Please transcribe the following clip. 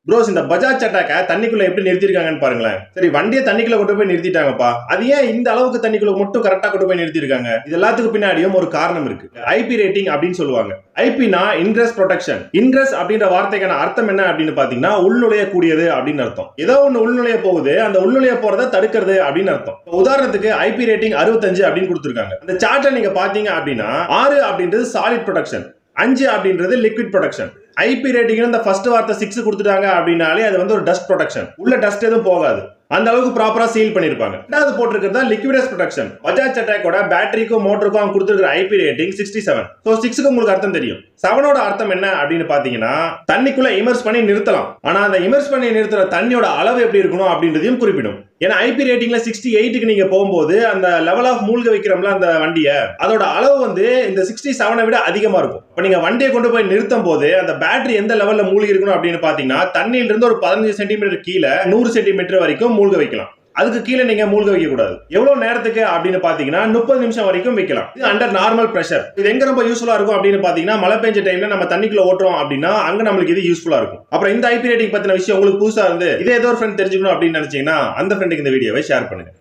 Pros இந்த பஜாஜ் அட்டாக்க தண்ணிக்குள்ள எப்படி நிறுத்திருக்காங்கன்னு பாருங்களேன். சரி, வண்டியை தண்ணிக்குள்ள கொண்டு போய் நிறுத்திட்டாங்கப்பா, அது ஏன் இந்த அளவுக்கு தண்ணிக்குள்ள மட்டும் கரெக்டா கொண்டு போய் நிறுத்திருக்காங்க? இது எல்லாத்துக்கும் பின்னாடியும் ஒரு காரணம் இருக்கு. ஐபி ரேட்டிங் அப்படின்னு சொல்லுவாங்க. ஐபினா இன்கிரஸ் ப்ரொடெக்ஷன். இன்கிரஸ் அப்படின்ற வார்த்தைக்கான அர்த்தம் என்ன அப்படின்னு பாத்தீங்கன்னா உள்நுழைய கூடியது அப்படின்னு அர்த்தம். ஏதோ ஒண்ணு உள்நுழைய போகுது, அந்த உள்நுழைய போறதை தடுக்கிறது அப்படின்னு அர்த்தம். உதாரணத்துக்கு ஐபி ரேட்டிங் 65 அப்படின்னு கொடுத்திருக்காங்க. அந்த சார்ட்ல நீங்க பாத்தீங்க அப்படின்னா 6 அப்படின்றது சாலிட் ப்ரொடெக்ஷன், 5 அப்படின்றது லிக்விட் ப்ரொடெக்ஷன். ஐபி ரேட்டிங் இந்த ஃபர்ஸ்ட் வார்த்தை 6 கொடுத்துட்டாங்க அப்படின்னாலே அது வந்து ஒரு டஸ்ட் ப்ரொடெக்ஷன். உள்ள டஸ்ட் எதுவும் போகாது, அந்த அளவுக்கு ப்ராப்பரா சீல் பண்ணிருப்பாங்க. ரெண்டாவது போட்டிருக்கிறது லிக்விடஸ் ப்ரொடெக்ஷன். பஜாஜ் அட்டாக்கோட பேட்டரிக்கும் மோட்டருக்கும் அவங்க கொடுத்திருக்கிற ஐபி ரேட்டிங் 67. சோ 6க்கு உங்களுக்கு அர்த்தம் தெரியும். 7ஓட அர்த்தம் என்ன அப்படின்னு பாத்தீங்கன்னா தண்ணிக்குள்ள இமர்ஸ் பண்ணி நிறுத்தலாம், ஆனா அந்த இமர்ஸ் பண்ணி நிறுத்துற தண்ணியோட அளவு எப்படி இருக்கணும் அப்படின்றதையும் குறிப்பிடும். ஏன்னா ஐபி ரேட்டிங்ல 68க்கு நீங்க போகும்போது அந்த லெவல் ஆஃப் மூழ்க வைக்கிறோம்ல அந்த வண்டியை, அதோட அளவு வந்து இந்த 67 விட அதிகமா இருக்கும். இப்ப நீங்க வண்டியை கொண்டு போய் நிறுத்தும் போது அந்த பேட்டரி எந்த லெவல்ல மூழ்கி இருக்கணும் அப்படின்னு பாத்தீங்கன்னா தண்ணியில இருந்து ஒரு 15 சென்டிமீட்டர் கீழே 100 சென்டிமீட்டர் வரைக்கும் மூழ்க வைக்கலாம். அதுக்கு கீழே நீங்க மூழ்க வைக்க கூடாது. எவ்வளவு நேரத்துக்கு அப்படின்னு பாத்தீங்கன்னா 30 நிமிஷம் வரைக்கும் வைக்கலாம். இது அண்டர் நார்மல் பிரஷர். இது எங்க ரொம்ப யூஸ்ஃபுல்லா இருக்கும் அப்படின்னு பாத்தீங்கன்னா மழை பெஞ்ச டைம்ல நம்ம தண்ணிக்குள்ள ஓட்டுறோம் அப்படின்னா அங்க நம்மளுக்கு இது யூஸ்ஃபுல்லா இருக்கும். அப்புறம் இந்த ஐபி ரேட்டிங் பத்தின விஷயம் உங்களுக்கு புதுசா இருந்து இதே ஏதோ ஒரு ஃப்ரெண்ட் தெரிஞ்சுக்கணும் அப்படின்னு நினைச்சீங்கன்னா அந்த ஃப்ரெண்டுக்கு இந்த வீடியோவை ஷேர் பண்ணுங்க.